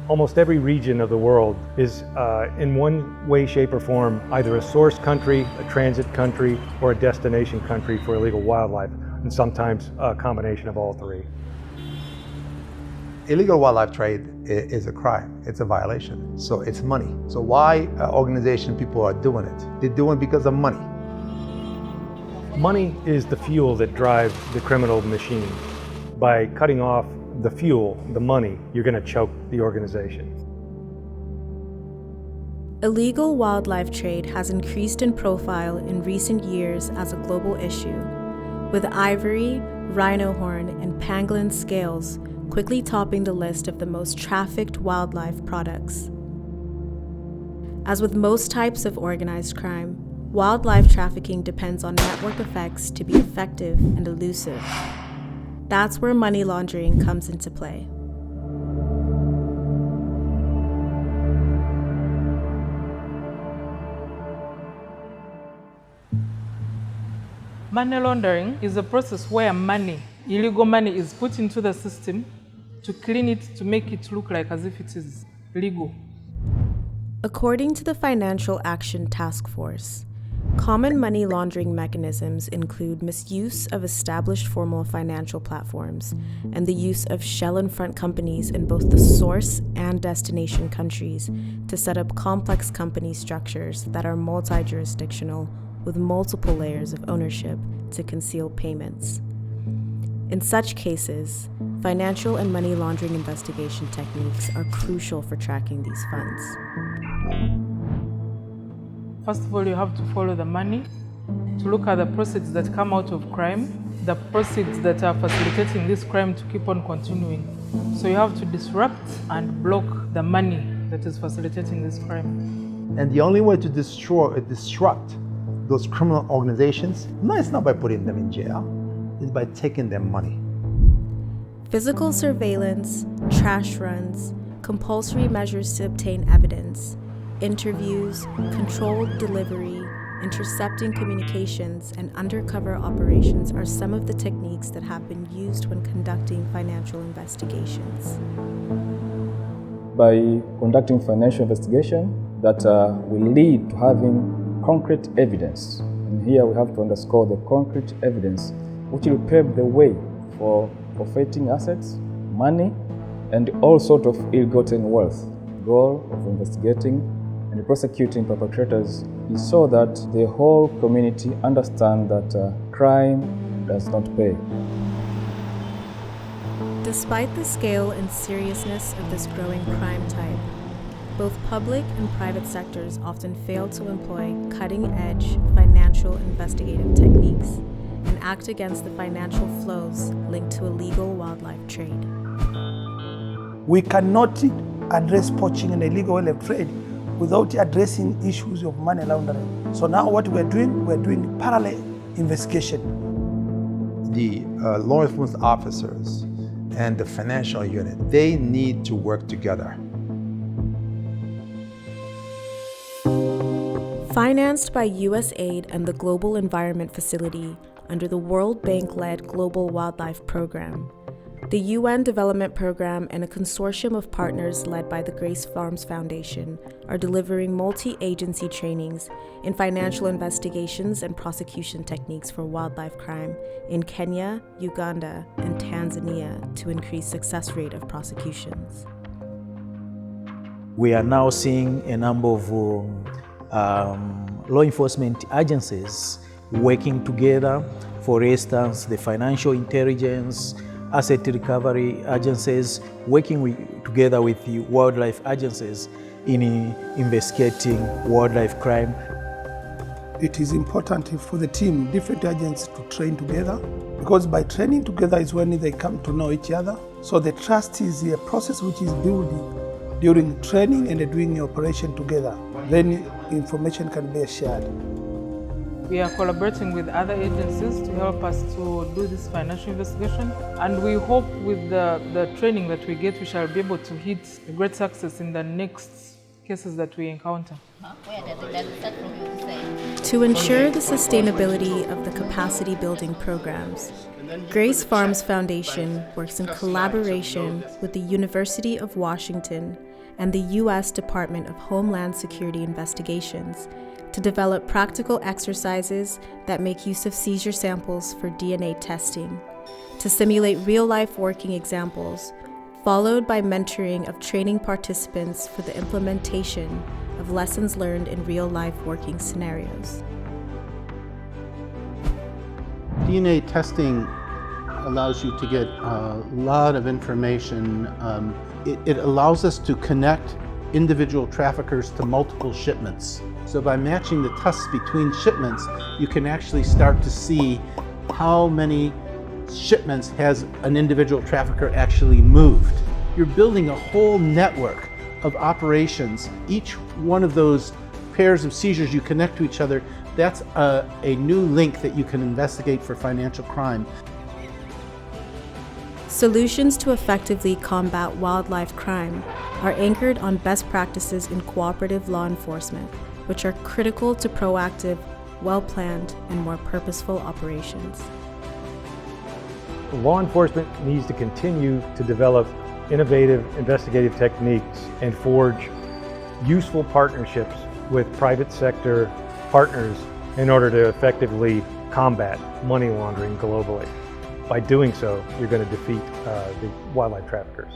Almost every region of the world is in one way, shape, or form either a source country, a transit country, or a destination country for illegal wildlife, and sometimes a combination of all three. Illegal wildlife trade is a crime. It's a violation. So it's money. So why organization people are doing it? They're doing it because of money. Money is the fuel that drives the criminal machine. By cutting off the fuel, the money, you're going to choke the organization. Illegal wildlife trade has increased in profile in recent years as a global issue, with ivory, rhino horn, and pangolin scales quickly topping the list of the most trafficked wildlife products. As with most types of organized crime, wildlife trafficking depends on network effects to be effective and elusive. That's where money laundering comes into play. Money laundering is a process where illegal money is put into the system to clean it, to make it look like as if it is legal. According to the Financial Action Task Force, common money laundering mechanisms include misuse of established formal financial platforms and the use of shell and front companies in both the source and destination countries to set up complex company structures that are multi-jurisdictional with multiple layers of ownership to conceal payments. In such cases, financial and money laundering investigation techniques are crucial for tracking these funds. First of all, you have to follow the money, to look at the proceeds that come out of crime, the proceeds that are facilitating this crime to keep on continuing. So you have to disrupt and block the money that is facilitating this crime. And the only way to disrupt those criminal organizations, no, it's not by putting them in jail, it's by taking their money. Physical surveillance, trash runs, compulsory measures to obtain evidence, interviews, controlled delivery, intercepting communications, and undercover operations are some of the techniques that have been used when conducting financial investigations. By conducting financial investigation that will lead to having concrete evidence. And here we have to underscore the concrete evidence, which will pave the way for forfeiting assets, money, and all sorts of ill-gotten wealth. The goal of investigating and prosecuting perpetrators is so that the whole community understand that crime does not pay. Despite the scale and seriousness of this growing crime type, both public and private sectors often fail to employ cutting-edge financial investigative techniques and act against the financial flows linked to illegal wildlife trade. We cannot address poaching and illegal wildlife trade without addressing issues of money laundering. So now what we're doing parallel investigation. The law enforcement officers and the financial unit, they need to work together. Financed by USAID and the Global Environment Facility under the World Bank-led Global Wildlife Program, the UN Development Program and a consortium of partners led by the Grace Farms Foundation are delivering multi-agency trainings in financial investigations and prosecution techniques for wildlife crime in Kenya, Uganda, and Tanzania to increase success rate of prosecutions. We are now seeing a number of law enforcement agencies working together. For instance, the financial intelligence, asset recovery agencies working together with the wildlife agencies in investigating wildlife crime. It is important for the team, different agents, to train together, because by training together is when they come to know each other. So the trust is a process which is building during training and doing the operation together. Then information can be shared. We are collaborating with other agencies to help us to do this financial investigation, and we hope with the training that we get, we shall be able to hit a great success in the next cases that we encounter. To ensure the sustainability of the capacity building programs, Grace Farms Foundation works in collaboration with the University of Washington and the U.S. Department of Homeland Security investigations to develop practical exercises that make use of seizure samples for DNA testing, to simulate real-life working examples, followed by mentoring of training participants for the implementation of lessons learned in real-life working scenarios. DNA testing allows you to get a lot of information. It allows us to connect individual traffickers to multiple shipments. So by matching the tests between shipments, you can actually start to see how many shipments has an individual trafficker actually moved. You're building a whole network of operations. Each one of those pairs of seizures you connect to each other, that's a new link that you can investigate for financial crime. Solutions to effectively combat wildlife crime are anchored on best practices in cooperative law enforcement, which are critical to proactive, well-planned, and more purposeful operations. Law enforcement needs to continue to develop innovative investigative techniques and forge useful partnerships with private sector partners in order to effectively combat money laundering globally. By doing so, you're going to defeat the wildlife traffickers.